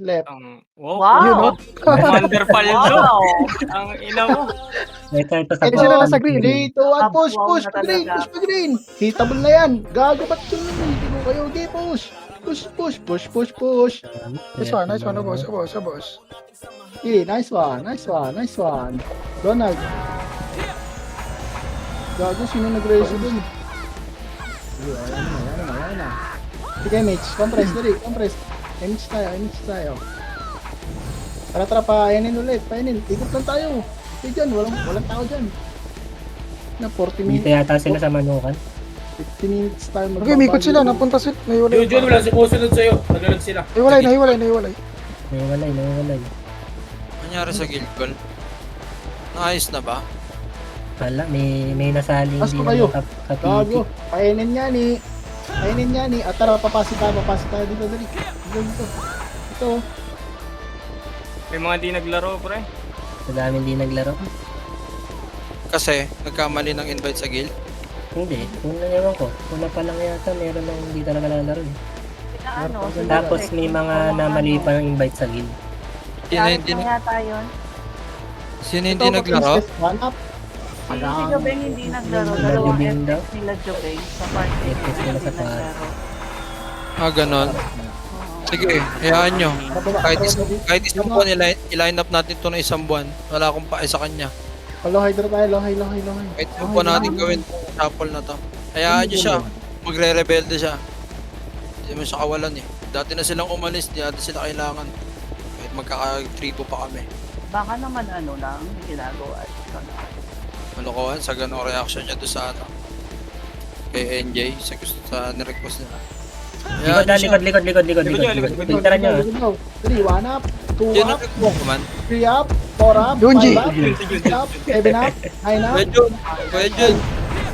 left. Wow. Wow. Oh, Commander Paldo. Wow. Ang ina mo. Ito sa Eh, sino bawah. nasa green? 3, 2, 1, push, Wow push, na pa green, talaga. push, pa green. Hitable na yan. Gago, ba't yun? Hindi ko kayo, okay, push. Push, push, push, push, push. Nice one, boss. Okay, nice one, nice one, nice one. Donald. Gago, sino nag-raise dun? Ayan na. Sige, Mitch, compress, dali, compress. Mitch tayo. Tara, painin ulit, painin. Ikot lang tayo. Okay dyan, walang tao dyan. Na 40 Dito minutes, yata sila sa manukan. 50 minutes tayo Okay, mikot sila, napunta sila. Nahiwalay. Yun, wala sumusunod sa'yo. Nagalag sila. Nahiwalay. Nahiwalay. Nangyari sa guild call? Naayos na ba? Wala, may nasaling Pasko din kayo. kapiti. Gago, painin niya ni. At tara, papasok tayo dito, dali. Ito. May mga di naglaro, pre. Sa daming di naglaro. Kasi nagkamali ng invite sa guild. Hindi, una ewan ko. Una pa lang yata, meron nang hindi talaga lalaro eh. Ano, Tapos may mga namali pa ng invite sa guild. Hindi yata yun. Sino hindi naglaro? One up. Si Jobeng hindi naglaro. Sila Dalawang Jobeng daw. FX nila Jobeng. Sa party FX nila sa party. Ganon. Sige, hayaan nyo. Kahit isang buwan, i-line up natin to na isang buwan. Wala akong pae sa kanya. Low hydro tayo, low high. Kahit isang buwan natin gawin itong shuffle na to. Hayaan nyo siya. Magre-rebelde siya. Hindi mo siya kawalan eh. Dati na silang umalis, di natin sila kailangan. Kahit magkaka-tripo pa kami. Baka naman ano lang, hindi ginagawa. Malukuhan sa ganong reaction niya doon sa ano. Kay NJ, sa nirequest nila. Likod. Pintaran nyo. 3, 1 up, 2 Yan up, ang nagbuong man. 3 up, 4 up, Yunji. 5 up, 6 up, 7 up, 9 up. Kuya Jun,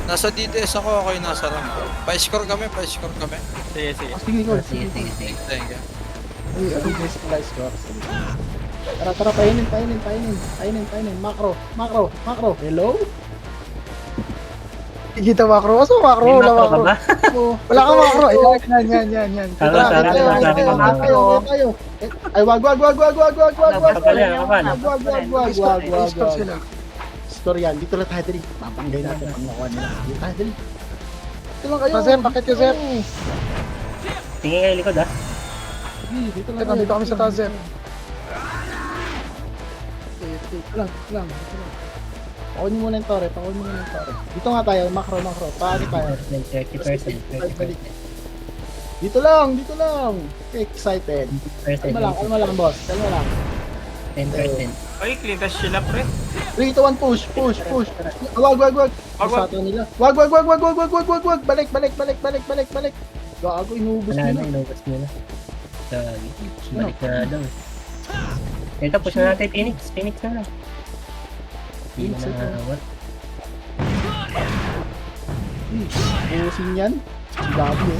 nasa DTS ako, okay nasa RAM. Pa-score kami. Sige. Sige, go. Sige. Thank you. Uy, ano yung splice ko? Tara, painin. Macro. Hello? Kita makro. Asa makro? May Wala macro ka makro. ba? Wala ka makro. Yan. Tara, Tayo. Ay, wag. Stop sila. Store yan. Dito lang tayo, dali. Papanggay natin pag nakuha nila. Dito tayo, dali. Dito lang kayo. Joseph, bakit Joseph? Tingin kayo likod ah. Dito lang Nandito kami sa taas, Zep. Dito lang. Pakunin mo muna yung tore. Dito nga tayo, macro. Paano tayo? 30%. Dito lang. Excited. Kalma lang, boss. 10%. Ay, clean touch sila, pre. 3, 2, 1, push. Wag. Sata nila. Wag. Balik. Gago, inuubos Wala nila. na, inubos nyo na. Balik na daw. Ito, push na natin Phoenix na lang. Hindi Phoenix, na nakawat. Pusin yan. Si Gabi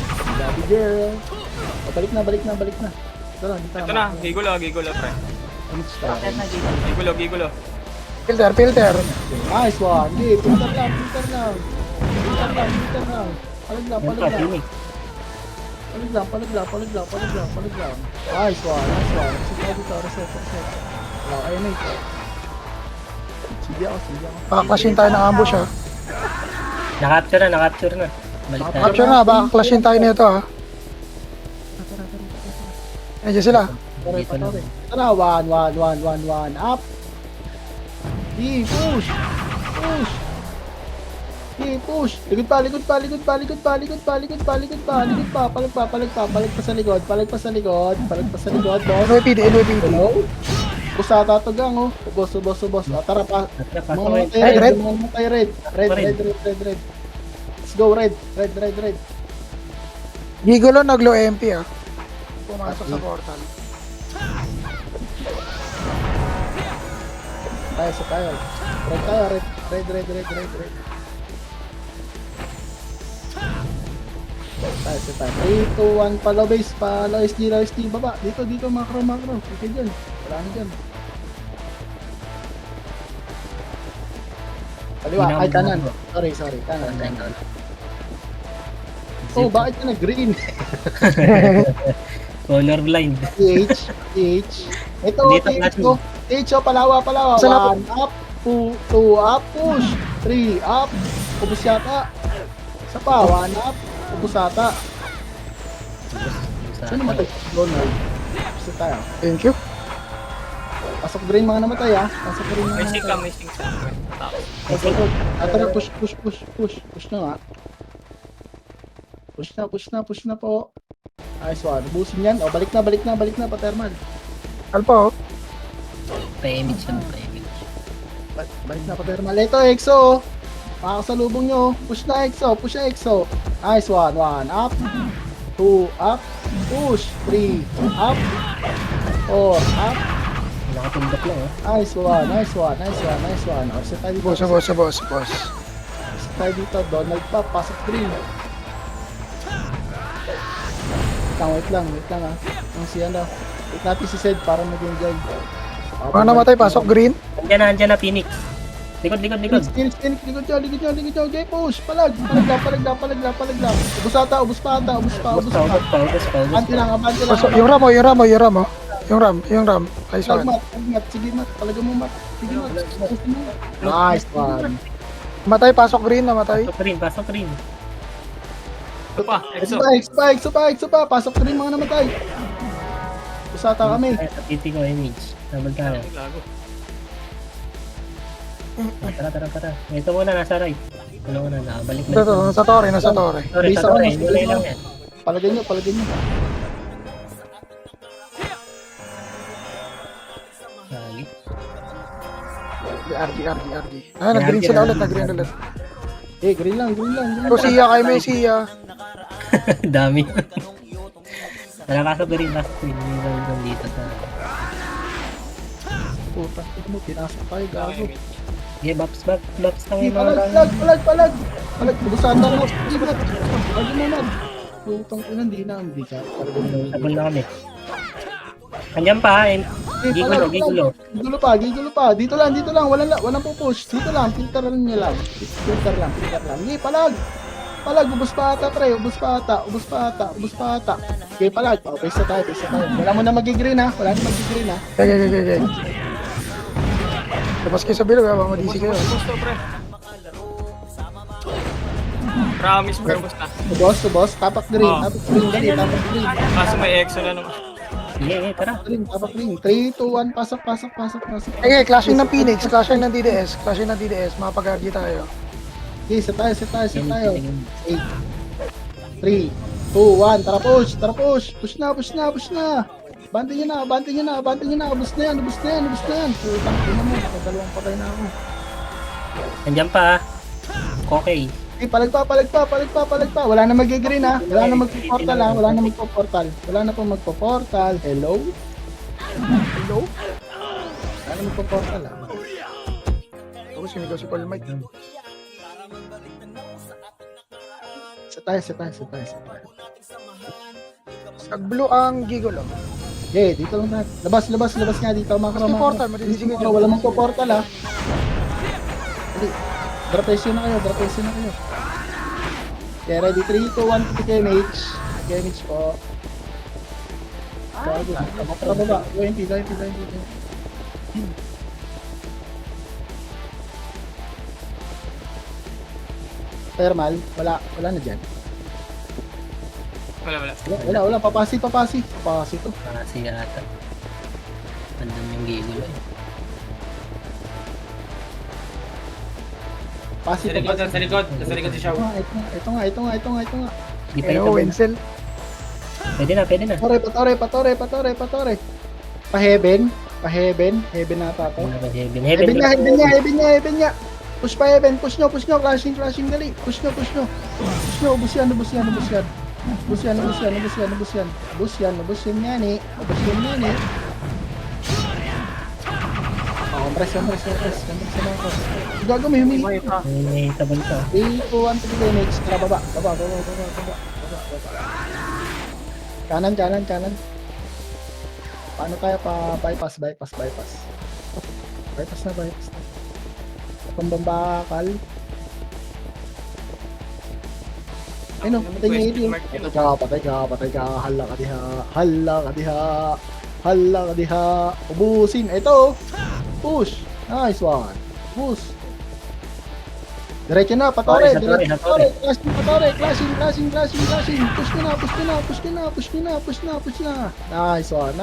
girl. O, balik na. Ito lang. Ito na, gigulo, pre. Bakit na dito? Gigulo. Filter. Nice one. Hindi, filter lang. Palag lang. Phoenix. Palag lang. Nice one. Sige dito, reset. Wala, ayun na ito. Sige ako. Baka-clashin tayo ng ambush ha. Nakapture na. Balik na. Capture na, baka-clashin tayo nito ha. Ayan sila. Dito na. Tara, 1. Up. Push. Push. Likod pa. Palag pa sa likod, boss. NYPD. Hello? Usata to gang, oh. Boss. Tara pa. Pasok Mga red. Red. Let's go, red. Gigolo naglo MP ha. Pumasok sa portal. Tayo. Red. Tayo. 3, 2, 1, follow base, SD, baba. Dito, macro. Okay dyan. Wala na dyan. Kaliwa, ay kanan. Sorry, kanan. Oh, bakit ka nag-green? Colorblind. TH. Ito, Dito, TH platinum. ko. TH, palawa. Saan na po? 1 up, 2 up, push. 3 up, ubus yata. Isa pa, 1 up, ubus yata. Sino namatay? Donald. Gusto tayo. Thank you. Pasok green mga namatay ah. Pasok green mga May sing ka, namatay. may sing sa. Tapos. Tara, push na nga. Push na po. Ayos one. Ubusin yan. O, balik na, pa-thermal. Alpha, oh. Pa-image yan, pa-image. Balik na, pa-thermal. Ito, EXO. Makakasalubong nyo. Push na, EXO. Nice one. 1 up. 2 up. Push. 3 up. 4 up. Nakatundok lang, Nice one. O, set tayo dito. Boss. Set tayo dito. Donald pa. Pasok green. Wait lang ah. Ang si ano. Wait natin si Sed para mag-enjoy. Mga namatay, pasok green. Andyan na, Phoenix. Likod. Phoenix, likod nyo. Okay, push. Palag lang. Ubus pa. Ubus pa. Abante lang. Pasok, yung ram. Yung ram. Nice Palag, one. mat. Sige, mat. Talaga mo, mat. Sige, mat. Nice one. Matay, pasok green, namatay. Pasok rin. Ito pa, Exo pa. Pasok rin mga namatay. Usata kami. Sa titi ko, image. Sabag tayo. Gago. Tara. Ito muna, nasa right. Ano na, nakabalik Ito, nasa torre. Sorry, Bisa sa ko, torre. bisa Wala ko. lang yan. Palagay nyo. Lagi. RG. Nag-green sila ulit, nag-green ulit. Green lang. Ito, siya kayo may siya. Dami. Wala pasok rin. May gawin dito sa... Puta, ito mo, pinasok tayo, gago. Okay, box lang yung mga Palag. Ubusata ko. Sige, mat. Palag na. Putang ina, hindi ka. Sabon na kami. Kanyan pa, gigulo. Gigulo pa. Dito lang. Walang pupush. Dito lang, filter lang. Hindi, palag. Ubus pa ata. Okay, palag. Okay, sa tayo. Wala mo na mag-green ha. Okay. Tapos kayo sa bilog, baka madisi kayo. Gusto, pre. Promise, pre. Basta. Subos. Tapak green. Dali. Kaso may exo na naman. Yeah, tara. Tapak green. 3, 2, 1. Pasok. Okay, clashing ng Phoenix, clashing ng DDS. Mapag-argy tayo. Okay, set tayo. 8, 3, 2, 1. Tara push. Push na. Bante nyo na. Ubus na yan. Putang ina mo. Nakadalawang patay na ako. Kanyan pa. Okay. Palag pa. Wala na mag-green ha. Wala na magpo-portal. Wala na pong magpo-portal. Hello? Wala na magpo-portal ha. Ako, sinigaw si Paul Mike. Set tayo. Nag-blue ang gigolo. Okay, dito lang tayo. Labas nga dito. Mas may portal, madidisig ka dyan. Wala magpo-portal ha. Dali. Drapesyo na kayo. Okay, ready? 3, 2, 1, KMH. KMH po. Baba. 20. Thermal, wala na dyan. Wala. Papasi to. Kasi ata. Andun yung gigulo. Pasi to. Sa likod si Shaw. Ito nga. Di pa Hello, ito. Wenzel. Pwede na. Patore. Pa-heaven na ata to. Heaven niya. Push pa heaven, push nyo, clashing dali. Push nyo. Ubus yan yan eh. Compress. Gago, may humingi. May tabal ka. 3, 2, 1, 3, damage. Tara, baba. Kanan. Paano tayo pa bypass? Bypass na. Pambambakal. Ayun, patay niya yun. Patay ka. Hala ka diha. Hala ka diha. Ubusin. Ito. Push. Nice one. Push. Diretso na, patore. Patore. Clashing. Push na. Nice one.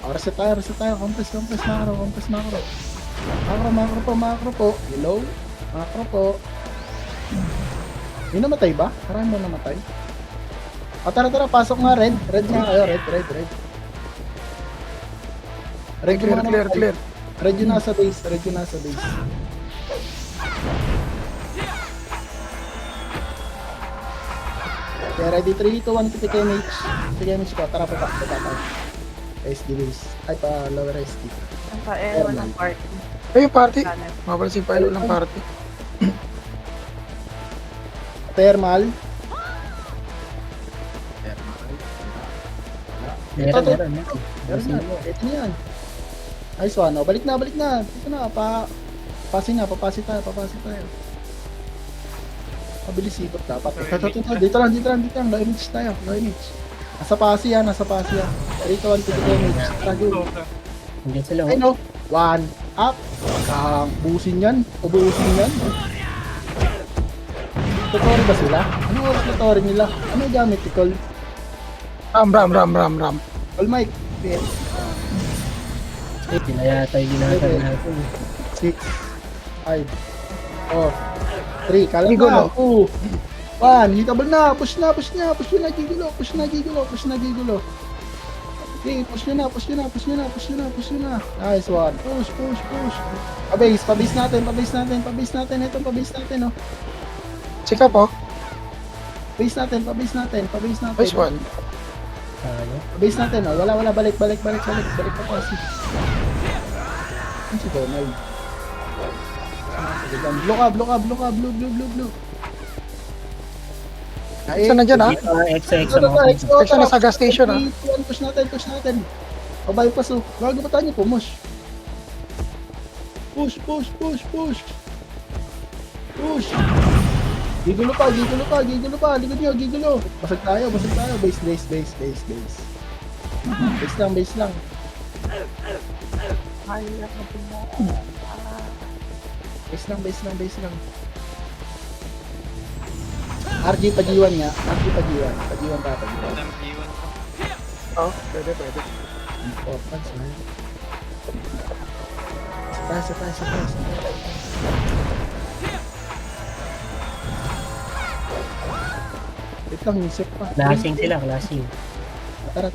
Reset tayo. Compress, macro. Macro po. Hello. Macro po. May namatay ba? Parang mo namatay. Tara, pasok nga, red. Red nga kayo, red. Red yung mga namatay. Clear. Red yung nasa base. Okay, ready? 3, 2, 1, pick image. Pick image ko. Tara, baba. SD base. Ay, pa lower SD. Ang pa-ewan ng party. Ay, yung party. Kanan. Mapapansin pa ilo ng party. Thermal. Meron. Meron na. Ito na yan. Nice one. Oh, balik na. Dito na. Papasi tayo. Mabilis ikot dapat. Ito. Dito lang. Low image tayo. Nasa pasi yan. 3, 2, 1, pick image. Tragul. Hindi sila. Ay no. 1, up. Ubusin yan. Tutorial ba sila? Anong oras tutorial nila? Ano yung gamit? Call Ram. mic. Sila yata yung ginagawa natin. 6, 5, 4, 3, kalat Gigulo. na. 2, 1, hitable na. Push na, gigulo. Okay, push nyo na. Nice one. Push. Pabase natin. Ito, pabase natin, oh. Check up, oh. Pabase natin. Nice one. Ano? Pabase natin, oh. Wala. Balik pa kasi. Ano si Donald? Blue ka. Blue. Saan na dyan, ha? Dito, extra Extra na sa gas station, ah. Push natin. Pabypass, oh. Gago ba tayo? Push. Gigulo pa. Likod nyo. Basag tayo. Base. Base lang. Base lang. RG pajiwan nga. Pajiwan pa. Oh, pwede. Important, man. Surprise. Wait lang, isip pa. Lasing sila. Tara.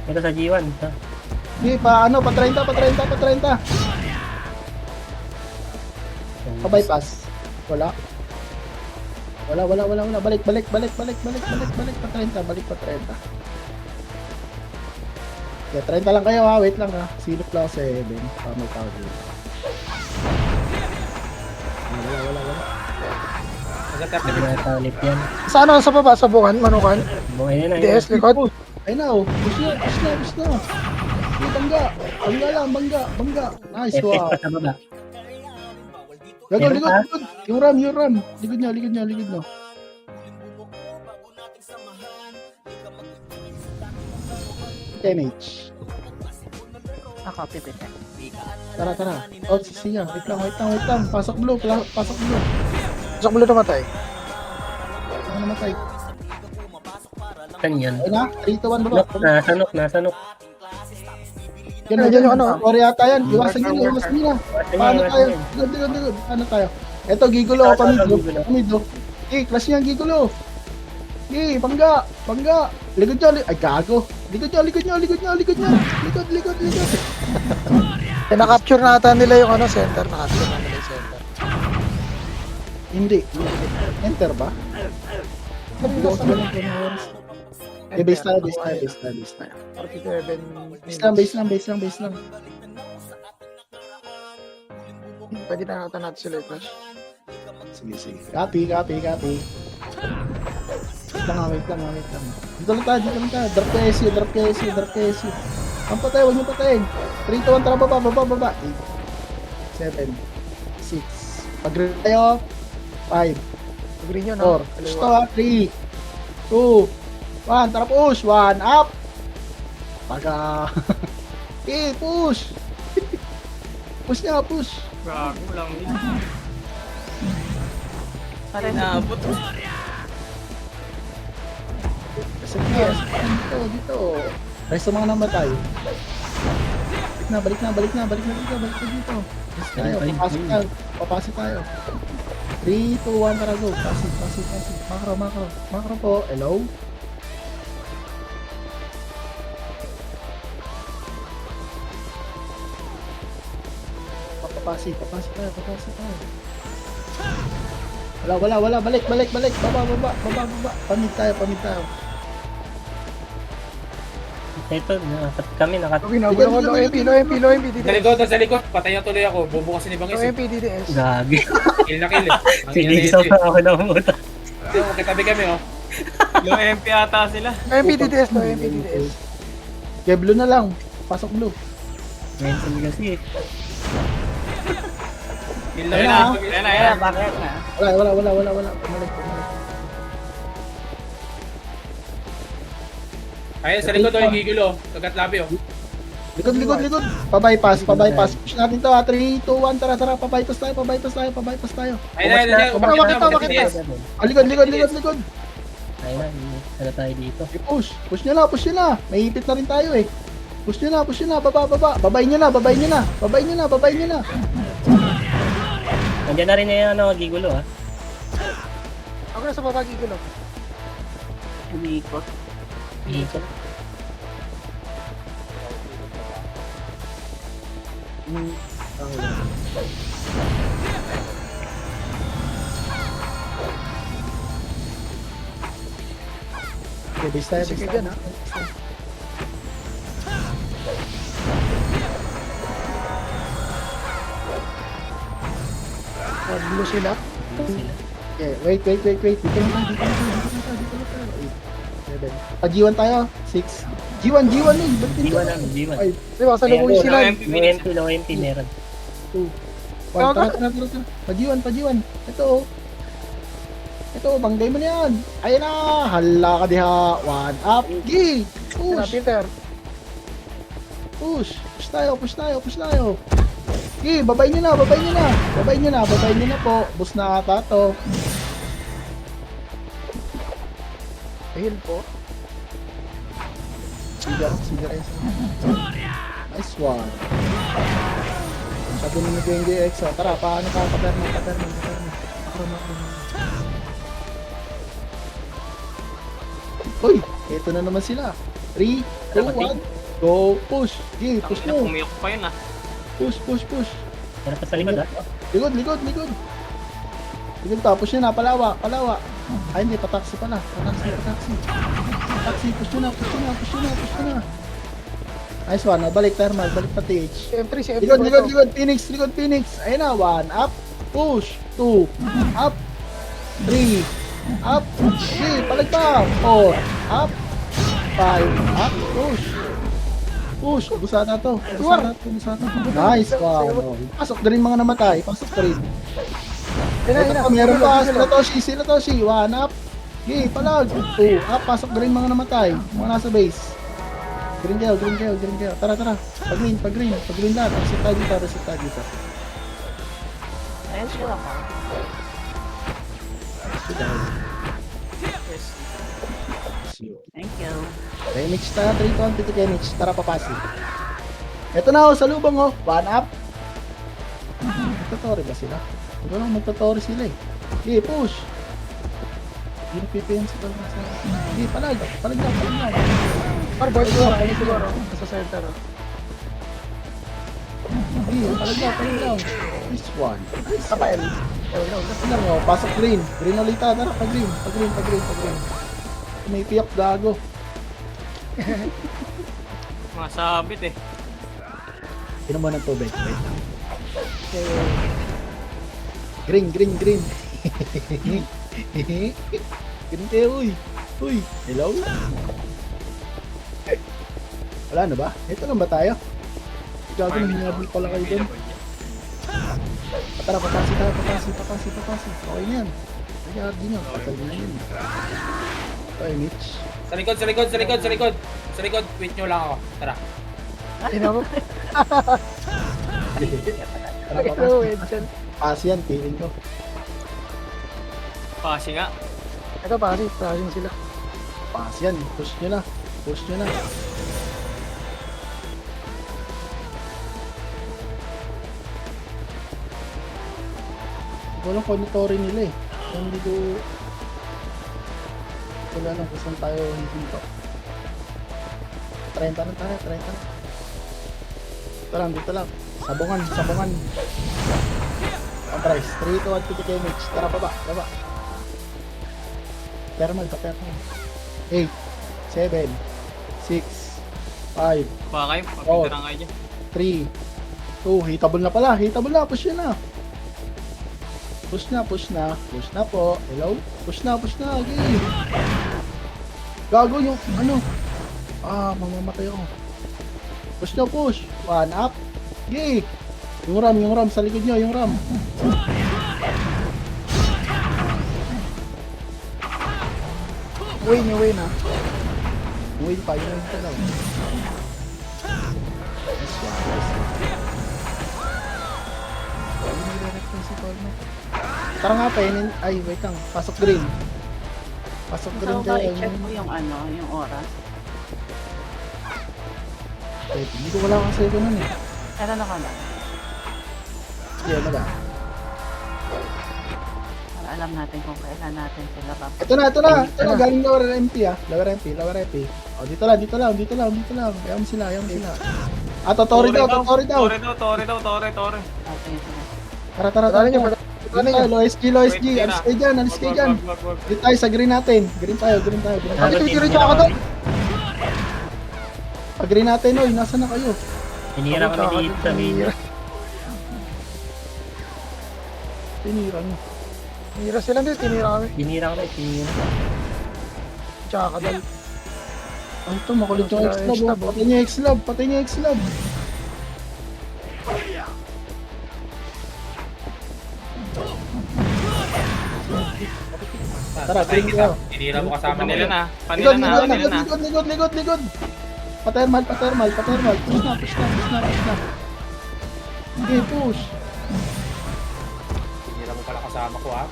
Ito sa G1. Ha? Hindi, pa 30. Pa-bypass. Wala. Balik pa 30. Okay, 30 lang kayo, ha. Wait lang, ha. Silip lang sa 7. May tao dito. Wala. Hindi na talit yan. Saan sa baba? Sa bukan? Manukan? Buhay na. DS, likod? Ayun na, oh. Push na. Hindi, bangga. Nice FX one. pa sa baba. Likod. Yung ram. Likod nyo. Damage. Nakopy ko siya. Tara. Oh, siya. Wait lang. Pasok blue. Sa blue namatay. Ano namatay? Saan yan? Ayun na. 3, 2, 1, baba. Nasanok. Yan yung ano. Ore yata yan. Iwasan nyo na. Paano tayo? Likod. Paano tayo? Eto, gigulo. Pamido. Clash yan, gigulo. Bangga. Likod nyo. Ay, gago. Likod nyo. Likod. Na-capture nata nila yung center. Na-capture na nila yung center. Hindi. Enter ba? Base tayo. 47 Base lang. Pwede na natin sila i-flash. Sige. Copy. Wait lang. Dito lang tayo. Drop KSU. Ang patay, huwag nyo patayin. 3, 2, 1, tara, baba. 8, 7, 6. Pag-ready tayo. 5, Green yun, 4. Push to ha. 3, 2, 1. Tara push. 1 up. Paga. Okay, push. Push niya, push. Gago lang. Pare na. Naabot. Kasi dito. Rest sa mga namatay. Balik na dito. Yes, tayo, papasok tayo. 3, 2, 1, tara go. Pasok. Macro po. Hello? Papasok tayo. Wala. Balik. Baba. Pamid tayo. Ito, kami nakat... Okay, nagulo ko. Low MP, DDS. Sa likod. Patay na tuloy ako. Bubukasin ni Low Bangis. MP, DDS. Gagi. Kill na kill eh. Ang Sinisaw ina na ako ng muta. Okay, tabi kami oh. Yung MP ata sila. Low MP, DDS. Okay, blue na lang. Pasok blue. Mental kasi eh. Kill na Ayan na. na. Ayan na. Bakit na? Wala. Pumalik. Ayun, sa likod oh, yung gigulo. Kagat labi oh. Likod. Pabypass. Push natin to ha. 3, 2, 1. Tara. Pabypass tayo. Ayun. Bakit na? Likod. Ayun na, ano tayo dito. Okay, push nyo na. May hipit na rin tayo eh. Push nyo na. Baba. Babay nyo na. Nandiyan na rin na yung gigulo ah. Ako na sa baba, gigulo. Umiikot. Ikot. Okay, base tayo. Sige dyan, ha? Blue sila. Sila. Okay, wait. Dito na tayo. G1 tayo. 6. G1 eh. Ba't dito? G1. 5, Di ba, sa lubong sila. Low MP meron. 2, 1. Tara. Pa-G1. Ito, banggay mo na yan. Ayan na. Hala ka diha. 1 up. G. Peter. Push tayo. G, babay nyo na po. Bus na ata to. Heal po. Sigar. Nice one. Sabi ni Genji Exo. Tara, paano ka? Paterno. Makro. Uy, eto na naman sila. 3, 2, 1. Go, push. G, push Tangina, mo. pumiyok pa yun ah. Push. Pero pa sa likod ah. Likod. Likod pa, push nyo na, palawa. Ay, hindi, pataksi pala. Pataksi, push nyo na. Nice one, balik thermal, balik pa TH. CM3, Likod, Phoenix. Ayun na, 1, up, push, 2, up, 3, up, 3, palag pa, 4, up, 5, up, push, busa na to. Nice one. Pasok na rin mga namatay, pasok na rin. Meron pa, sila Toshi, 1 up, okay, palag, 2, up, pasok na rin mga namatay, mga nasa base. Green kayo. Tara. Pag-green lahat. Reset tayo dito. Ayun sila ka. Thank you. Remix tayo, 3-1, pitik remix. Tara, papasi. Ito na sa lubang 1 up. Magtatori ba sila? Ito lang, magtatori sila eh. Okay, push. Hindi na PPN sa talaga sa... Okay, palag na. Board siguro. Sa center. Okay, palag na. This one. Kapael. Pasok green. Green ulit tara, pag-green. May piyak gago. Mga sabit eh. Sino mo ng tubig? Wait lang. Green. Green kayo, uy. Hello? Wala na ba? Ito lang ba tayo? Gago na hinabol pala kayo dun. Tara, papasi. Okay na yan. RD nyo. Patay na yun. Ay, Mitch. Sa likod, sa likod, sa likod, sa likod. Sa likod, wait nyo lang ako. Tara. Tingnan mo. Tara pa, Ito, Edson. pass yan, feeling ko. Pasi nga. Ito, passing sila. Pass yan, push nyo na. Push nyo na. Hindi ko alam kung ano story nila eh. Hindi ko... Wala lang kung saan tayo dito. 30 na tayo, 30 na. Dito lang. Sabungan, sabungan. Price, 3 to 1 PTK mix. Tara, baba. Thermal, pa-thermal. 8, 7, 6, 5, Baka kayo, magpinta na kayo dyan. 3, 2, hitable na pala. Hitable na, push yun na. Push na po. Hello? Push na. Okay. Gago yung, ano? Mamamatay ako. Push. 1 up. Okay. Yung ram, sa likod nyo, yung ram. Win na. Win pa lang. Tara nga pa, ay, wait lang. Pasok green. Pasok green So, kayo. i-check mo yung yung oras. Wait, hindi ko wala kasi ito nun eh. Pero ano ka na? Sige, ano ba? Para alam natin kung kailan natin sila ba. Ito na, galing lower MP ah. Lower MP. O, dito lang. Ayaw mo sila. Tori daw. Tore daw. Natin sila. Tara. Tara nyo, Low SG. Alis kayo dyan. Dito tayo sa green natin. Green tayo. Ate, diretso ako doon. Pag green natin, oy, nasa na kayo? Tinira kami dito sa video. Tinira nyo. Tinira sila dito, tinira kami. Tinira. Tsaka kadal. Ay, ito, makulit yung X-Lab. Patay niyo yung X-Lab. Tara, green kayo. Tinira mo kasama ko. Panila yun. na. Panila na. Likod. Patermal. Push na. Okay, push. Tinira mo pala kasama ko, ha?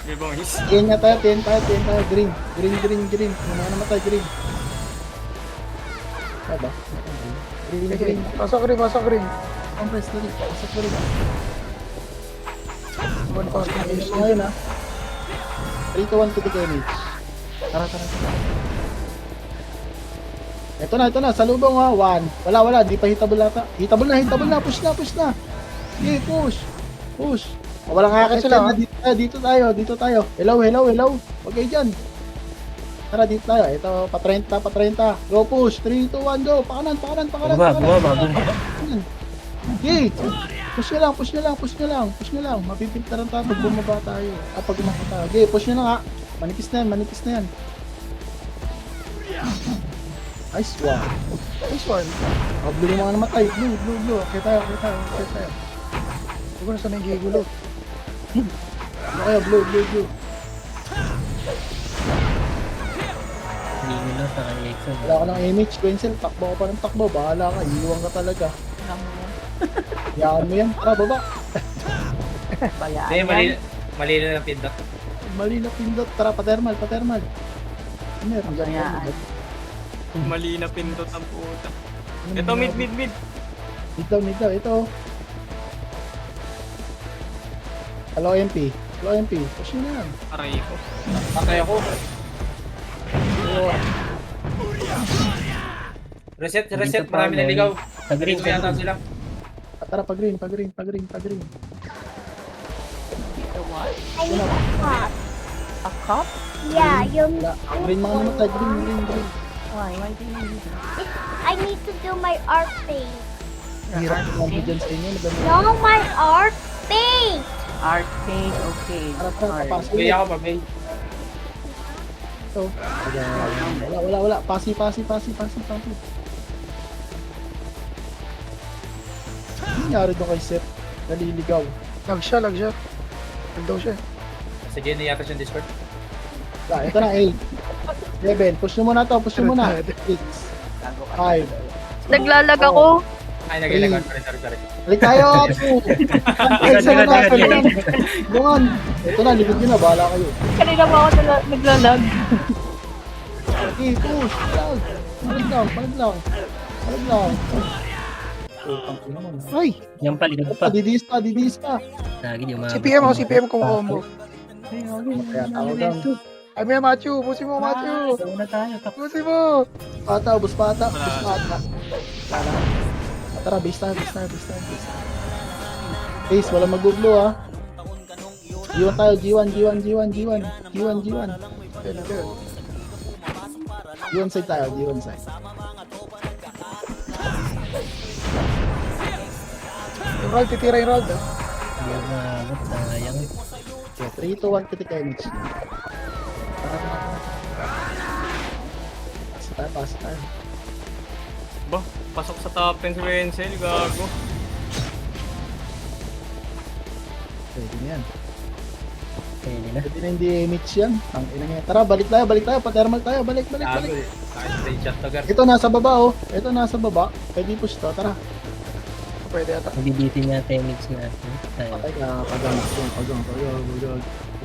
Bibongis. Tingin nga tayo. Green. Muna namatay, green. Diba? Green. Pasok rin. Compress na rin. Pasok na rin. One pass na Ayos issue. ngayon ha. 3 to 1 to the damage. Tara. Ito na. Salubong ha. 1. Wala. Di pa hitable ata. Hitable na. Push na. Okay, push. Walang akit sila, sila. Dito tayo. Hello. Huwag kayo dyan. Tara, dito tayo. Ito, pa 30. Go push. 3, 2, 1, go. Pakanan. Bumaba. Okay. Push nyo lang. Mapipintaran tayo pag bumaba tayo. Pag umakit tayo. Okay, push nyo lang ha. Manipis na yan. Nice one. Blue yung mga namatay. Blue. Okay tayo. Huwag na sa nang gigulo. Ano kayo? Blue. Hindi ko na sa Exxon. Wala ka ng image, Quencel. Takbo ka pa ng takbo. Bahala ka. Iiwan ka talaga. Alam mo yan. Yaan mo yan. Tara, baba. Bayaan Hindi, yan. mali na lang pindot. Mali na pindot. Tara, patermal. Meron dyan. Bayaan. Mali na pindot ang puta. Ito, mid. Dito. Ito. Hello, MP. Push nyo na yan. Aray ko. Patay ako. Reset. Dito pa, Marami naligaw. Sa green. Dito yata sila. Tara, pa green. The what? I need a cup. A cup? Yeah, yung Wala. Green mga namatay. Green. Why? Why do you need that? I need to do my art paint. Hirap ng dyan sa inyo. Madami. No, my art paint. Art paint, okay. Tara, Art. papasok. Bigay ako, babay. Ito. Wala. Pasi. nangyari doon kay Seth? Naliligaw. Lag siya. Lag daw siya. Sige, niyata siyang Discord. Ito na, 8. 7. Push nyo muna to. Push nyo muna. 6. 5. Naglalag ako. Ay, nag-ilag. Sorry. Balik tayo. 2. Isa na natin. Bungan. Ito na, likod nyo na. Bahala kayo. Kanina pa ako naglalag. Okay, push. Palag lang. Ay! Yan pa, likod pa. Didis pa. Lagi yung mga... CPM combo. Kaya tawag lang. Ay, may Machu. Busin mo, Machu. Ito na tayo. Busin mo. Bus pata. Tara, base tayo. Base, walang mag-guglo ha. G1 tayo, G1. G1 side tayo, G1 side. Yung roll, titira yung roll. Yan na, sayang. Okay, 3, 2, 1, kitik image. Pass tayo. Ba, pasok sa top 10 si Wenzel, gago. Pwede na yan. Pwede na. Pwede na hindi image yan. Ang ina niya. Tara, balik tayo. Pa-thermal tayo. Balik. Straight shot to, Gar. Ito nasa baba oh. Pwede push to. Tara. Pwede ata. Mabibitin niya techniques natin. Tayo. Patay ka. Pagang.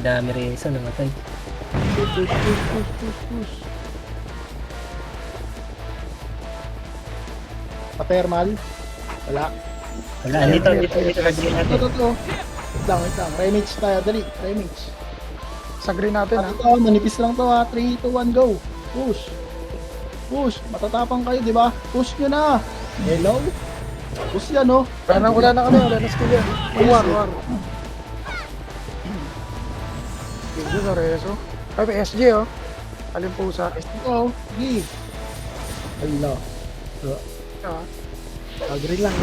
Dami rin isa namatay. Push. Pa-thermal. Wala. Wala, dito. Nagbihin natin. Ito. Wait lang. Remage tayo. Dali. Remage. Sa green natin, ha? Ito, manipis lang to ha. 3, 2, 1, go. Push. Matatapang kayo, di ba? Push nyo na. Hello? Push yan, oh. Wala na skill yan. War. Skill sa reso. Ay, may SG, oh. Alimpusa. Ito, sige. Hello. Ah. Agree lang.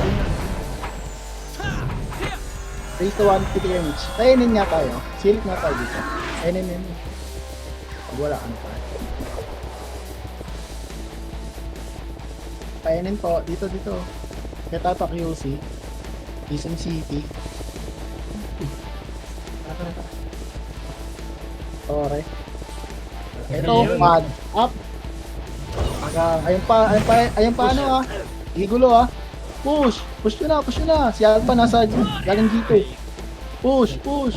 3 to 1, kitik image. Kainin nga tayo. Silip nga tayo dito. Kainin. Pag wala, ano tayo. Kainin po. Dito. Kaya tayo QC. Quezon City. Tore. Ito, pad. Up. Ayun pa ano ah. Igulo ah. Push nyo na. Si Alpha nasa galing dito. Push po.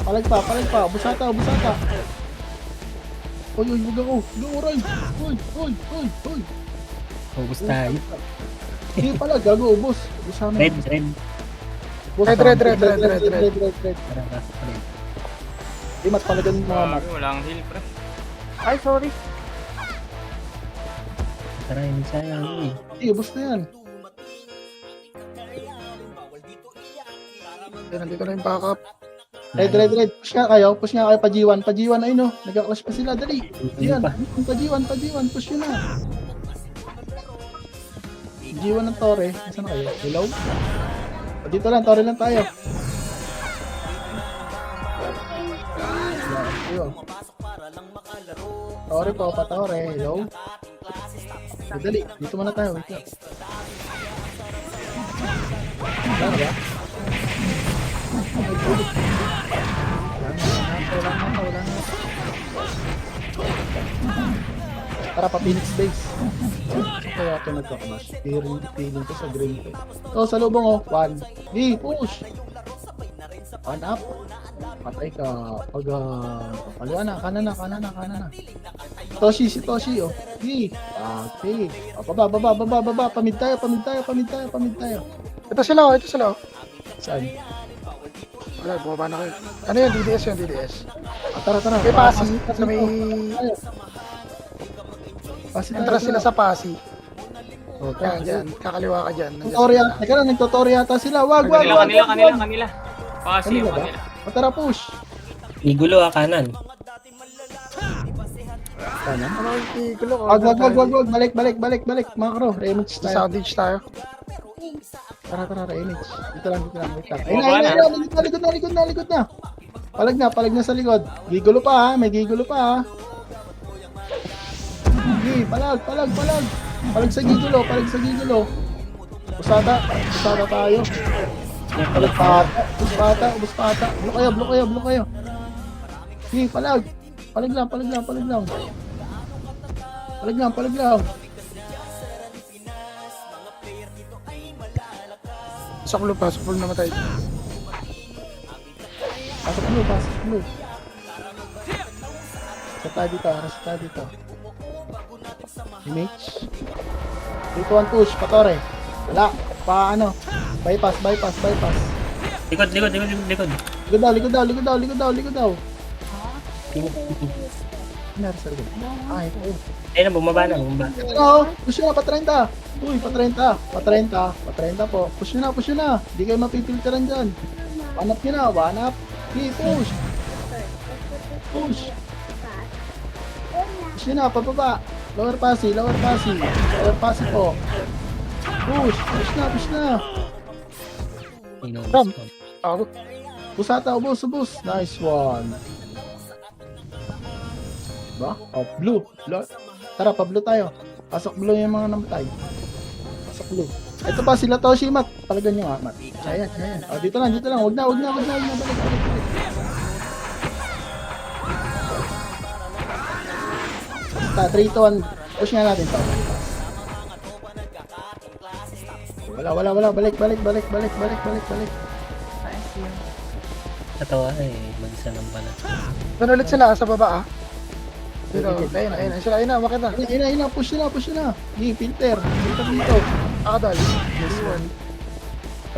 Palag pa. Busata. Uy, huwag ako. Uray. Uy. Ubus tayo. Hindi pala, gago, ubos. Red. Red. Tara ka. Red. Di mas palagan mga mat. Gago, walang heal, pre. Ay, sorry. Tara, hindi sayang. Hindi, ubos na yan. Nandito na yung backup. Red. Push nga kayo pa G1. Pa G1 ayun no. Nagka-clash pa sila, dali. Yan, pa G1. Push nyo na. G1 ng Torre. Nasaan na kayo? Hello? Dito lang, Torre lang tayo. Ayun. Torre po, pa Torre. Hello? Dali, dito muna tayo. Wait lang. Wala na ba? Wala na. Tara pa Phoenix base. Kaya ito nagka-clash. Feeling ko sa green ko. So sa lubong oh. 1. B, push. 1 up. Patay ka. Pag kaliwa na. Kanan na. Si Toshi oh. B. Okay. Baba. Pamid tayo. Ito sila, oh. Saan? Wala, bumaba na kayo. Ano yun? DDS. Tara. May pasi. Sa may... Entrance sila sa pasi. Yan, dyan. Kakaliwa ka dyan. Nagtutorial yata sila. Wag. Kanila. Pasi Kanila yung ba? kanila. Tara, push. Igulo kanan. Kanan? Ano yung tigulo ko? Wag. Balik. Macro. Remage tayo. Soundage tayo. Tara, remage. Dito lang. Wait lang. Ayun, likod na. Palag na sa likod. Gigulo pa ha. May gigulo pa ha. Sige, palag. Palag sa gigulo. Busata tayo. Ubus pata. Block kayo. Sige, palag. Palag lang. Palag lang. Sa blue namatay. Pasok blue. Rasa dito. Image. 3-2-1 push, Patore. Wala. Bypass. Likod. Likod daw. Nari sa likod. Ay, ito. Ayun na, bumaba. Push nyo na, pa-30. Uy, pa-30 po. Push nyo na. Di kayo mapipilteran dyan. Wanap nyo na. Okay, push. Push nyo na, pababa. Lower passy po. Push na. Ram. Ako. Busata, ubos. Nice one. Ba? Oh, blue. Tara, pa-blue tayo. Pasok blue yung mga namatay. Pasok blue. Ito pa, sila Toshi, Mat. Palagan nyo nga, Mat. Ayan. Oh, dito lang. Huwag na. Balik. Basta, 3-2-1. Push nga natin to. Wala. Balik. Katawa mag-isa lang pala. Doon ulit sila sa baba, ah. Dito, ayun na, umakit na. Ayun na, push na. Filter dito. Akadal. This one.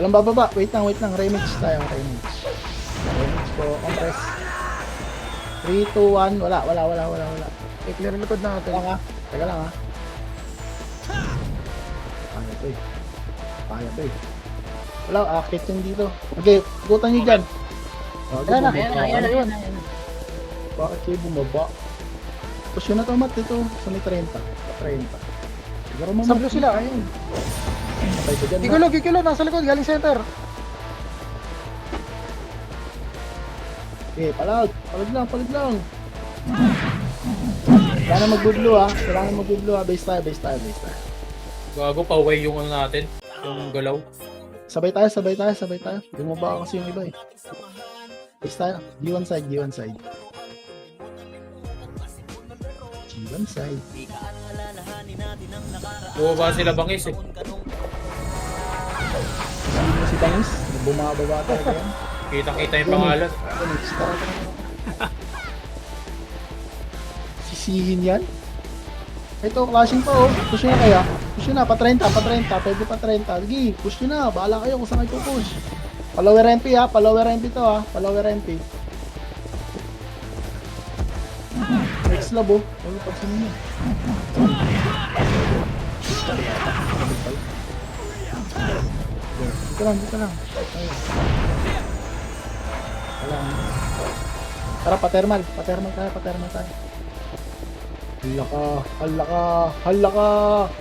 Walang bababa. Wait lang. Remix tayo. Remix po. Compress. 3, 2, 1. Wala. I-clear yung likod natin. Teka lang ha. Kaya to eh. Wala, akit yun dito. Okay, gutan nyo dyan. Ayan na. Bakit kayo bumaba? Push yun na to, Mat. Ito, sa may 30. Siguro Sa blue sila. Ayun. Patay ko dyan, Mat. Gigulo, nasa likod, galing center. Okay, palag lang. Kailangan mag-blue ha. Base tayo. Gago, pa-away yung ano natin. Yung galaw. Sabay tayo. Bumaba kasi yung iba eh. Base tayo. G1 side. Bumaba sila bangis eh. Sino si Bangis? Bumababa tayo kaya. Kita yung pangalan. Sisihin yan? Ito, clashing pa oh. Push nyo na kaya. Pa-30. Pwede pa-30. Sige, push nyo na. Bahala kayo kung saan kayo push. Pa-lower MP ha. Pa-lower MP to ha. Pa-lower MP. Next lab oh. Wala pa sino nyo. Dito lang. Ayun. Wala. Tara, pa-thermal tayo. Hala ka.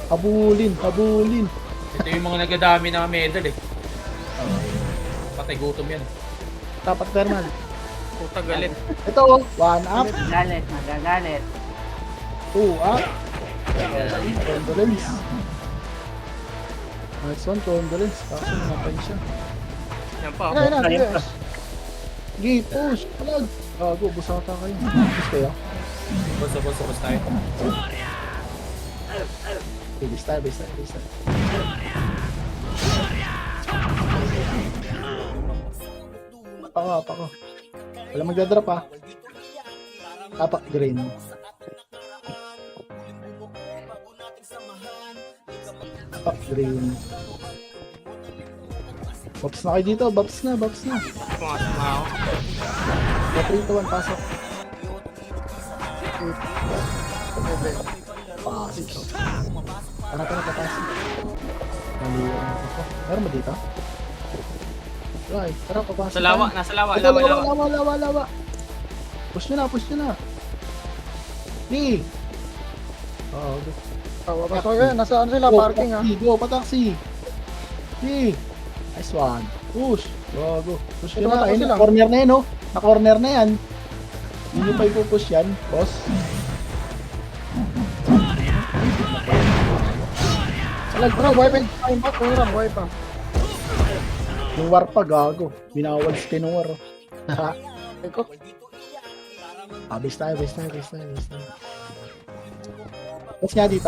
Habulin. Ito yung mga nagadami na medal eh. Patay gutom yan. Tapat thermal. Puta galit. Ito, 1 up, Magagalit. 2 up. Condolence. Nice one, condolence. Kaso namatay siya. Yan pa. Ayun na, DDS. Sige, push. Palag. Gago, busata kayo. Push kayo. Basta tayo. Okay, base tayo. Apa ko. Wala magdadrop ha. Apak green. Apak green. Bops na kayo dito. Bops na. Pumasok na ako. 3 to 1, pasok. Pasok. Tara, papasok. Maliwan ako. Meron ba dito? Wala eh. Tara, papasok. Nasa lawa. Ito, lawa. Push nyo na. Di. Oo, go. Pasok yun, nasa ano sila, parking ha. Go, pataksi. Di. Nice one. Push. Go. Push Ito, nyo na. pataksi Ayun, lang. corner na yan, oh. Na-corner na yan. Hindi pa ipupush yan, boss. Palag, Ram, buhay pa yung bot. Ram, buhay pa. Yung war pa, gago. Binawal skin ng war. Ha? Ikot. Base tayo. Labas nga dito,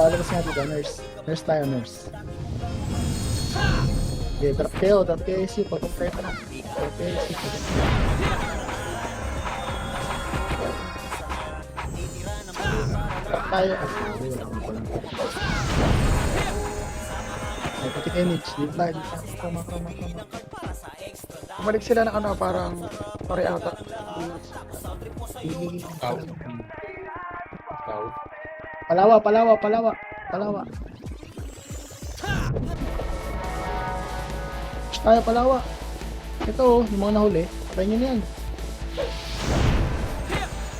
nurse. Nurse tayo, nurse. Okay, drop kayo, SU, pag-compare ka na. Drop kayo, SU, drop tayo. Ay, pati image, dito tayo. Krama. Bumalik sila na ano, parang pare ata. Ikaw. Ikaw. Palawa. Push tayo, palawa. Ito, yung mga nahuli. Patay nyo na yan.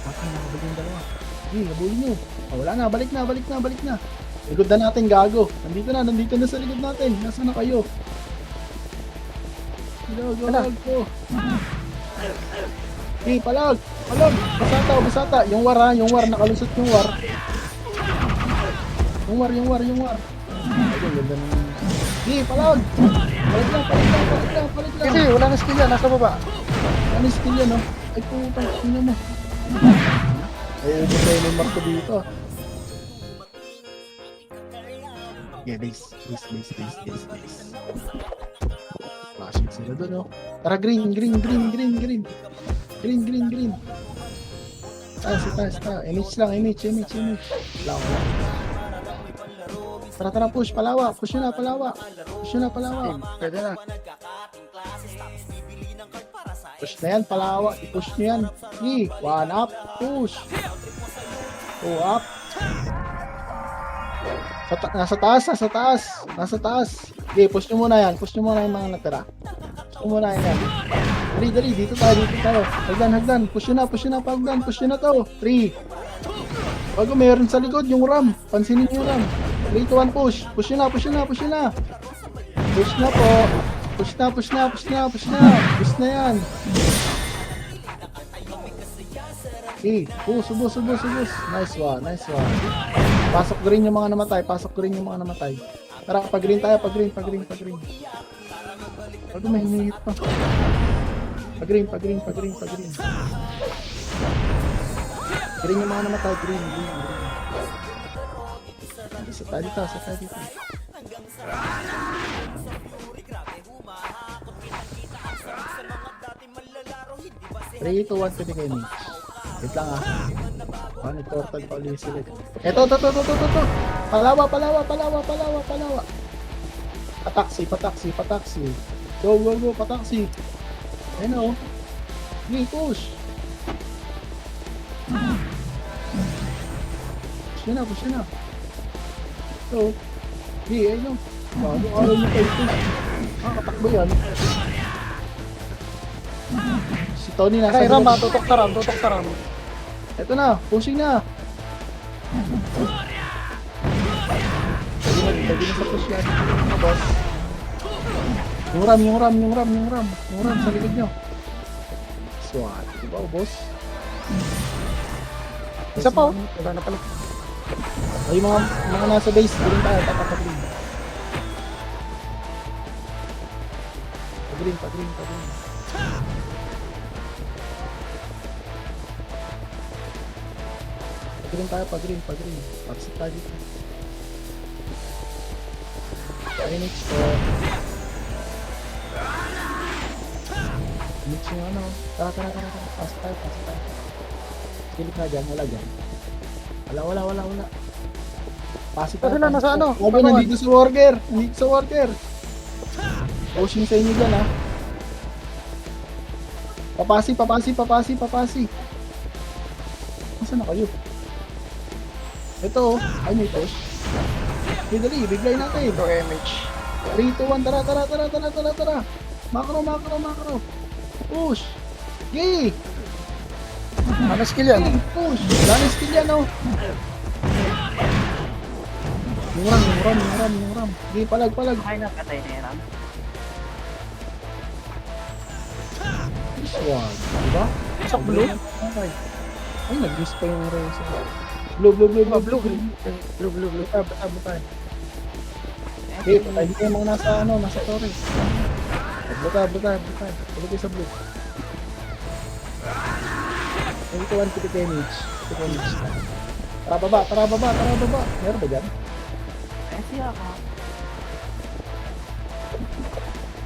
Nakabalik yung dalawa. Sige, nabuli nyo. Wala na, balik na. Likod na natin, gago. Nandito na sa likod natin. Nasaan na kayo? Go. Hey, palag. Basata. Yung war, nakalusot yung war. Yung war. Ayun, ganda naman. Hey, palag. Palag lang. Kasi wala na skill yan, nasa baba. Ano yung skill yan, no? Ay, putang, ina mo. Ay, gusto yung marko dito. Okay, base. Flashing sila doon, no? Tara, green. Taas. Image lang. Wala. Tara, push. Palawa. Push nyo na, palawa. Pwede na. Push na yan, palawa. I-push nyo yan. Sige, 1 up. Push. 2 up. Nasa taas. Sige, push nyo muna yan. Yung mga natira. Push nyo muna yan. Dali. Dito tayo. Hagdan. Push nyo na, pagdan. Push nyo na to. 3. Bago meron sa likod, yung ram. Pansinin nyo yung ram. 3, 2, 1, push. Push nyo na. Push na po. Push na yan. Okay. Subos. Nice one. Pasok green yung mga namatay. Tara, pag-green tayo. Pag-green. Bago may hinihit pa. Pag-green. Green yung mga namatay. Green. Sa tayo dito. 3, 2, 1, pwede kayo. Wait lang Nag-portal pa ulit sila. Eto. Palawa. Pataksi. Go, pataksi. Ayun o. Okay, push. Push na. So, ayun o. Bago ayaw nyo kayo push. Katakbo yan. Si Tony nasa Ay, Ram, tutok ta Ram. Ito na, pushing na. Pwede na sa push yan. Boss. Yung ram sa likod nyo. Swat, diba boss? Isa pa, wala na pala. Ay, mga nasa base, green tayo, green. Pag-green. Pag-green. Pagsip tayo dito. Image po. Image yung ano. Tara. Pasok tayo. Kilip na dyan, wala dyan. Wala. Pasok tayo. Kasi na, nasa ano? Sabi, nandito sa worker. Pushing sa inyo dyan, ha. Papasi. Nasaan na kayo? Ito, ay may push. Dali, bigay natin. Ito image. 3, 2, 1, tara. Macro. Push. Yay! Ano skill yan? Push. Dami skill yan, oh. Yung ram. Yay, palag. Okay na, patay na yan. This one. Diba? Sa blue? Okay. Ay, nag-use pa yung race. Blue. Blue. Bata. Okay, patay niyo yung mga nasa torre. Blutad. Tuloy kayo sa blue. 21 critical damage. Tara baba. Meron ba dyan? Ay, siya ako.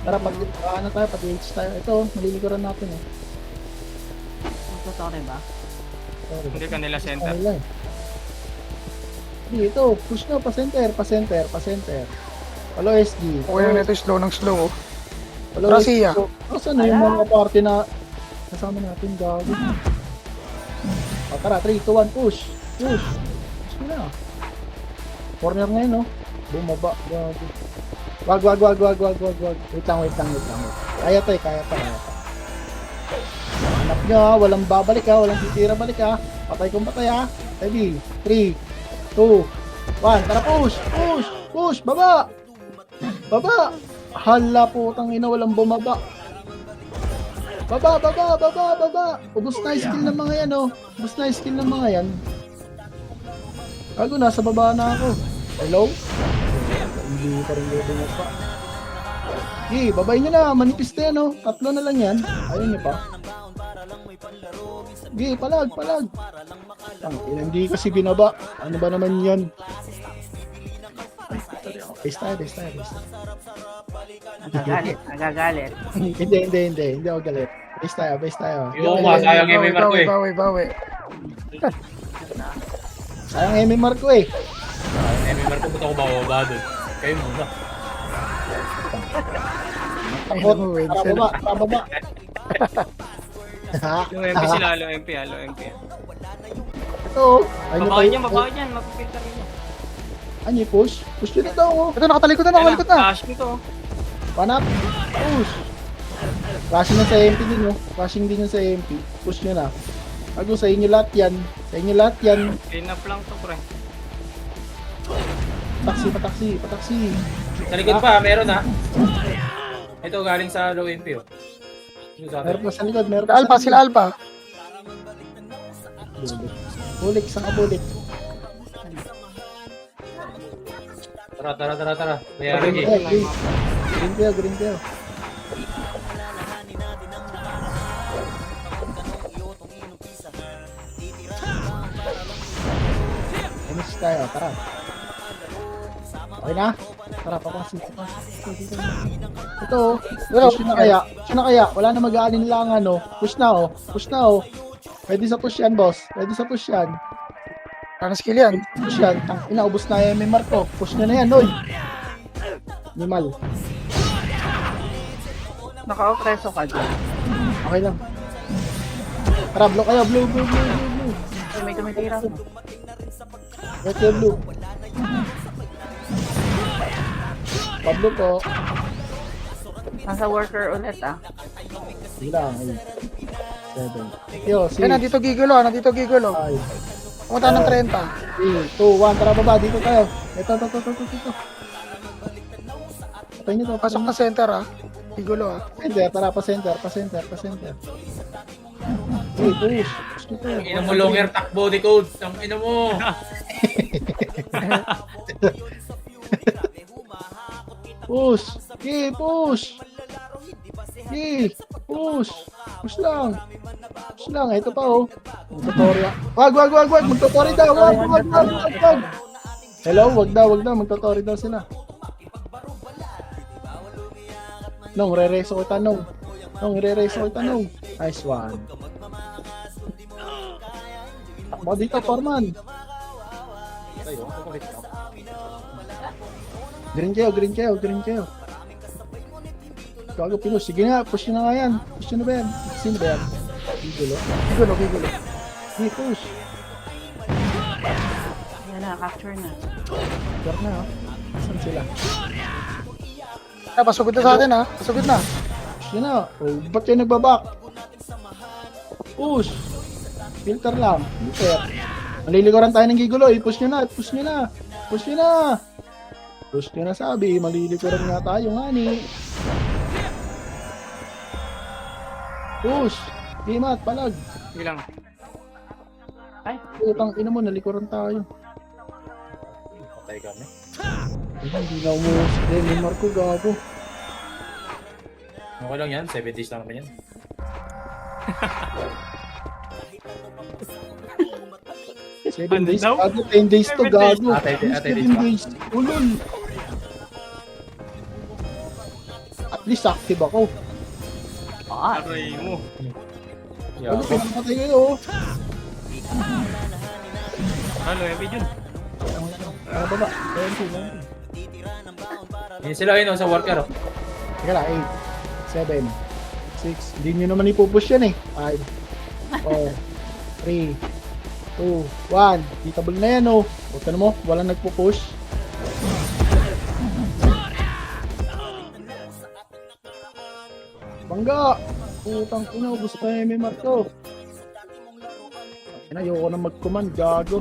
Tara, pag-H tayo. Ito, malilikuran natin eh. Magtotore ba? Sorry. Hindi ka nila center. Ano lang. Hindi, ito. Push na, pa-center. Follow SG. Okay na ito, slow ng slow. Follow Rasiya. Saan na yung mga party na kasama natin, gago? O, tara, 3, 2, 1, push. Push na. Corner ngayon, no? Bumaba. Gago. Wag. Wait lang. Kaya pa. Hanap nyo ha, walang babalik ha, walang titira balik ha. Patay kung patay ha. Ready? 3, 2, 1. Tara, push! Baba! Hala putang ina, walang bumaba. Baba! Ubus na yung skill ng mga yan oh. Gago, nasa baba na ako. Hello? Hindi pa rin bumaba. Okay, babay nyo na, manipis na yan oh. 3 na lang yan. Ayun nyo pa. Okay, palag. Hindi kasi binaba. Ano ba naman yan? Base tayo. Nagagalit. Hindi ako galit. Base tayo. Yung sayang yung may marko eh. Bawi. Sayang MMR ko eh. May marko po ako bababa doon. Kayo muna. Takot. Tara baba. Low MP sila, low MP. Ito. Babaw niyan, mapipilter niya. Ano yung push? Push nyo na daw oh. Ito, nakatalikod na. Cash nito. Panap. Push. Flashing na sa MP din oh. Flashing din yung sa MP. Push nyo na. Bago sa inyo lahat yan. Clean up lang to, pre. Pataksi. Sa likod pa, meron ha. Ito galing sa low MP oh. Meron pa sa likod, Sila Alpha. Bulik, isang kabulik. Tara. Mayari eh. Green tail. Finish tayo, tara. Okay na? Tara, papasin. Ito, push na kaya. Wala na mag-aalinlangan, no? Push na, oh. Pwede sa push yan, boss. Ano skill yan? Push yan. Inaubos na yung MMR ko. Push na yan, noy. Minimal. Naka-opreso ka dyan. Okay lang. Tara, blow kayo. Blue. May tumitira mo. Red kayo, blue. Pablo po. Nasa worker ulit ah. Sige lang. 7. Yo, Yan, nandito gigulo. 5. Pumunta ng 30. 3, 2, 1. Tara, baba. Dito tayo. Ito. Patay nyo to. Pasok na center ah. Gigulo ah. Tara, pa-center. Hey, push. Ang ina mo longer takbo di code. Ang ina mo. Push. Push lang. Ito pa oh. Magtutorial. Wag. Magtutorial daw. Wag. Hello, wag daw. Magtutorial daw sila. Nong, re-race ko tanong. Nice one. Takbo dito, Foreman. Green kayo. Gago pinos. Sige nga, push nyo na nga yan. Push nyo na ba yan? Sino ba yan? Gigulo. Hey, push. Yan na, capture na. Gar na oh. Saan sila? Pasugod na sa atin ah. Push nyo na. Oh, ba't kayo nagbabak? Push. Filter lang. Filter. Malilikuran tayo ng gigulo. Push nyo na sabi. Malilikuran nga tayo nga ni. Push. Gimat, palag. Sige lang. Ay. Utang ina mo, nalikuran tayo. Patay kami. Hindi na umuusap din. May Marco gago. Okay lang yan, 7 days lang naman yan. Seven Ano days, daw? gago. 10 days to 7 days. gago. 10 7 days. Ulol. At least active ako. Ah, Aray mo. Ano, pinapatay kayo. Ano, Epi Jun? Baba. Ayan po. Yun sila yun sa worker. Oh. Teka lang, 8, 7, 6. Hindi nyo naman ipupush yan eh. 5, 4, 3, 2, 1. Ditable na yan oh. Huwag ka na mo, walang nagpupush. Bangga! Putang ina, gusto pa yung MMR ko. Ayoko na mag-command, gago.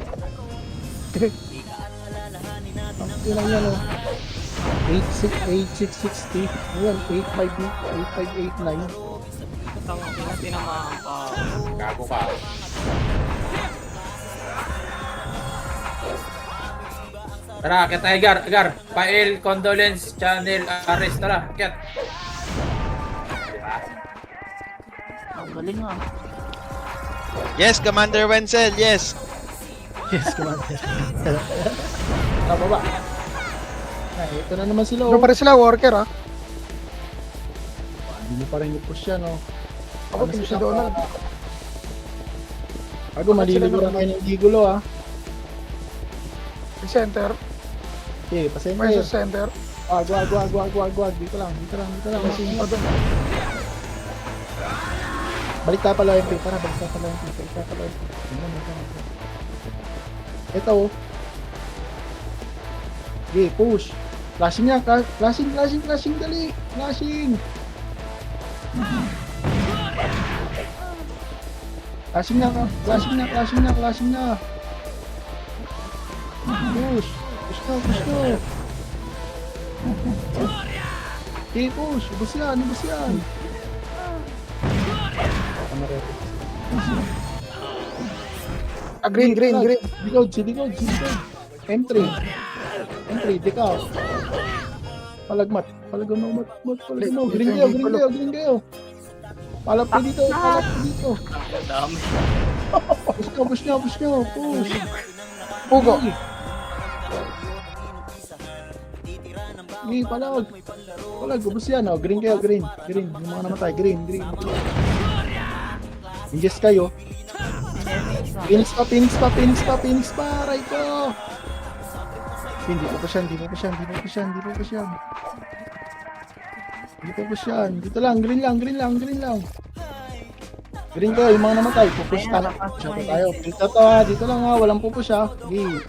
Ang ilang yan oh. 8660. Ayan, 8589. Tangin na, tinamaan pa. Gago ka. Tara, akit tayo, Gar. File, condolence, channel, arrest. Tara, akit. ang galing ah. Yes, Commander Wenzel, yes. Yes, Commander. Baba. Ay, ito na naman sila Ano oh. pa rin sila, worker ha? Hindi mo pa rin i-push yan oh. Ako, pinush si Donald. Bago, maliliguran kayo ng gigulo ah. Sa center. Okay, pasensya. Versus center. Wag. Dito lang. Kasi pa doon. Balik tayo pala yung paper. Balik tayo pala yung paper. Ito oh. Okay, push. Flashing niya. Flashing. Dali. Flashing. Flashing na. Push na. Okay, push. Ubus yan. Green. Siligod. M3, dikaw. Palagmat. Green kayo. Palap kayo dito. Ang dami. Push nyo. Push. Pugo. Hindi, palag. Ubus yan. Oh. Green kayo. Green. Yung mga namatay. Green. Ingest kayo. Phoenix pa. Aray ko. Hindi po pa siyan. Dito lang. Green lang. Green kayo. Yung mga namatay. Pupush tayo. Dito lang ha. Walang pupush ha.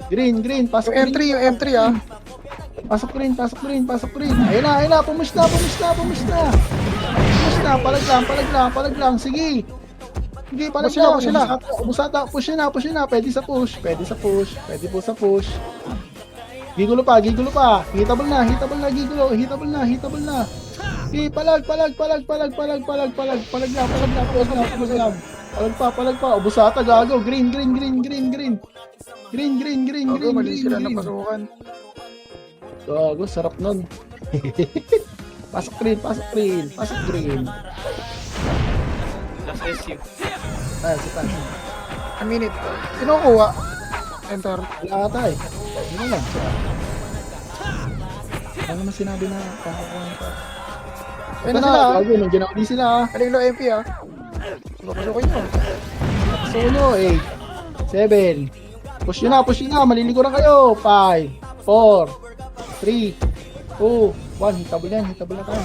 Green. Pasok Yung M3 ha. Pasok rin. Ayun na. Pumus na. Palag lang. Sige, palag Push sila. Ubusata. Push na. Pwede sa push. Gigulo pa. Hitable na. Gigulo. Hitable na. Okay, palag pa. Ubusata, gago. Green. Ako, mali sila na pasukan. Gago, sarap nun. Pasok green. Last SU. Si Tans. A minute. Kinukuha. Enter. Wala ata eh. Yun lang. Ano naman sinabi na kakakuha pa? Ayun na sila ha. Gago, nandiyan ako di sila ha. Kalilo MP ha. Pasukin nyo. Gusto nyo, 8, 7. Push nyo na. Maliligo na kayo. 5, 4, 3, 2, 1. Hitable na tayo.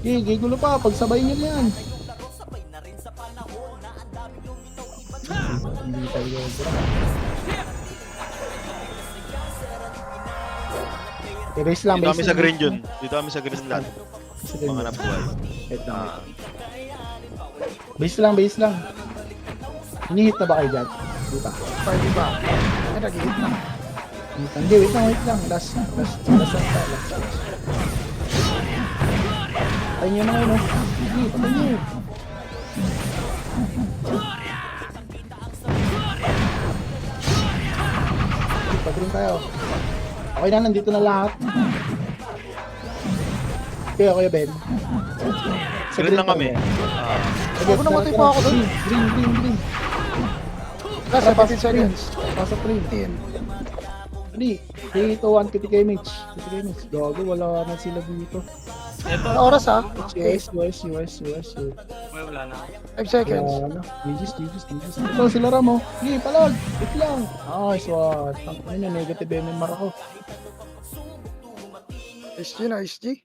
Okay, gigulo pa. Pagsabay nyo yan. Hindi tayo. Okay, base lang. Dito kami sa green yun. Dito kami sa green land. Mga nabuhay. Base lang. Hinihit na ba kayo dyan? Di ba? Party ba? Ay, nag-hit na. Hindi, wait lang. Last. Patayin nyo na kayo, no? Hindi, patayin nyo. Pag-green tayo. Okay na, nandito na lahat. Kuya Ben. Green lang kami. Ako namatay pa ako doon. Green. Last 17 seconds. Pasok green. 10. Hindi. 3, 2, 1, PTK Mitch. Gago, wala na sila dito. Ito, Ano oras ha? US. wala na. 5 seconds. Wala. Digis. Ito, sila Ramo. Hindi, palag. Wait lang. Nice one. Ano yun, negative MMR ako. SG na, SG.